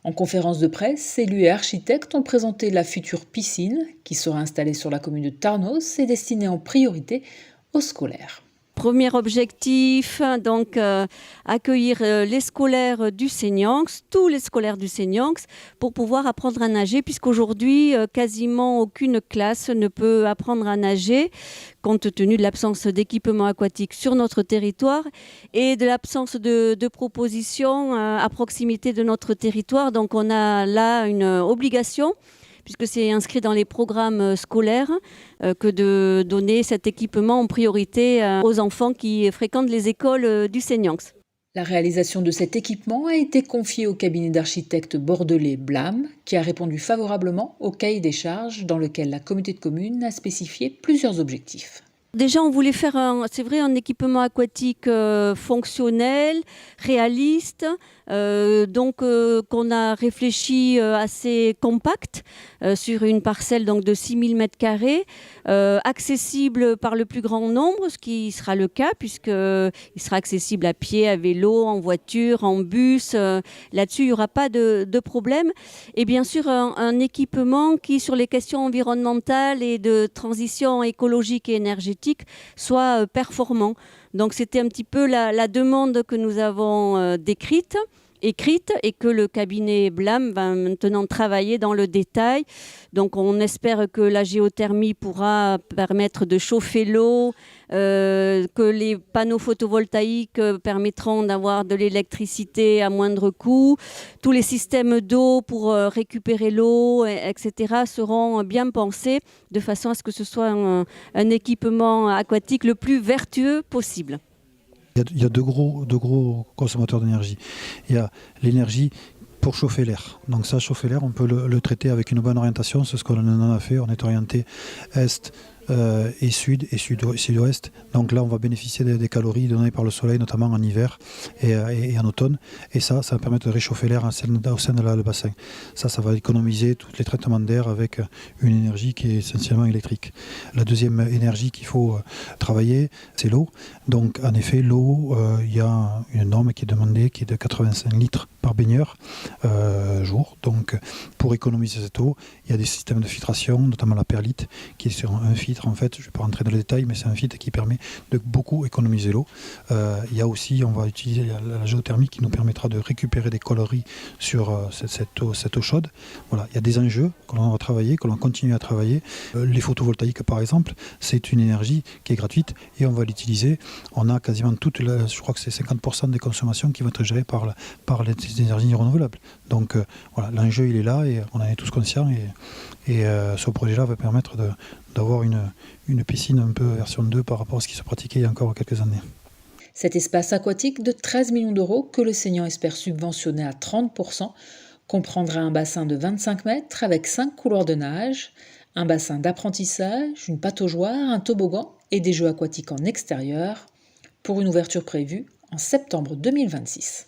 En conférence de presse, élus et architectes ont présenté la future piscine qui sera installée sur la commune de Tarnos et destinée en priorité aux scolaires. Premier objectif, donc accueillir les scolaires du Seignax, tous les scolaires du Seignax, pour pouvoir apprendre à nager, puisqu'aujourd'hui, quasiment aucune classe ne peut apprendre à nager, compte tenu de l'absence d'équipement aquatique sur notre territoire et de l'absence de propositions à proximité de notre territoire. Donc on a là une obligation, puisque c'est inscrit dans les programmes scolaires, que de donner cet équipement en priorité aux enfants qui fréquentent les écoles du Seignax. La réalisation de cet équipement a été confiée au cabinet d'architectes bordelais Blam, qui a répondu favorablement au cahier des charges dans lequel la communauté de communes a spécifié plusieurs objectifs. Déjà, on voulait faire, un équipement aquatique fonctionnel, réaliste, qu'on a réfléchi assez compact sur une parcelle donc, de 6000 m², accessible par le plus grand nombre, ce qui sera le cas, puisqu'il sera accessible à pied, à vélo, en voiture, en bus. Là-dessus, il n'y aura pas de problème. Et bien sûr, un équipement qui, sur les questions environnementales et de transition écologique et énergétique, soit performant. Donc c'était un petit peu la demande que nous avons écrite et que le cabinet Blam va maintenant travailler dans le détail. Donc on espère que la géothermie pourra permettre de chauffer l'eau, que les panneaux photovoltaïques permettront d'avoir de l'électricité à moindre coût. Tous les systèmes d'eau pour récupérer l'eau, etc. seront bien pensés de façon à ce que ce soit un équipement aquatique le plus vertueux possible. Il y a deux gros consommateurs d'énergie. Il y a l'énergie pour chauffer l'air. Donc ça, chauffer l'air, on peut le traiter avec une bonne orientation. C'est ce qu'on en a fait. On est orienté est et sud et sud-ouest. Donc là, on va bénéficier des calories données par le soleil, notamment en hiver et en automne. Et ça va permettre de réchauffer l'air au sein de le bassin. Ça va économiser tous les traitements d'air avec une énergie qui est essentiellement électrique. La deuxième énergie qu'il faut travailler, c'est l'eau. Donc en effet, l'eau, il y a une norme qui est demandée, qui est de 85 litres par baigneur jour. Donc pour économiser cette eau, il y a des systèmes de filtration, notamment la perlite, qui est sur un filtre. En fait, je ne vais pas rentrer dans les détails, mais c'est un filtre qui permet de beaucoup économiser l'eau. Il y a aussi, on va utiliser la géothermie qui nous permettra de récupérer des calories sur cette eau chaude. Voilà, il y a des enjeux que l'on va travailler, que l'on continue à travailler. Les photovoltaïques, par exemple, c'est une énergie qui est gratuite et on va l'utiliser. On a quasiment je crois que c'est 50% des consommations qui vont être gérées par les énergies renouvelables. Donc voilà, l'enjeu il est là et on en est tous conscients et ce projet-là va permettre d'avoir une piscine un peu version 2 par rapport à ce qui se pratiquait il y a encore quelques années. Cet espace aquatique de 13 millions d'euros que le Seignan espère subventionner à 30% comprendra un bassin de 25 mètres avec 5 couloirs de nage, un bassin d'apprentissage, une pataugeoire, un toboggan et des jeux aquatiques en extérieur pour une ouverture prévue en septembre 2026.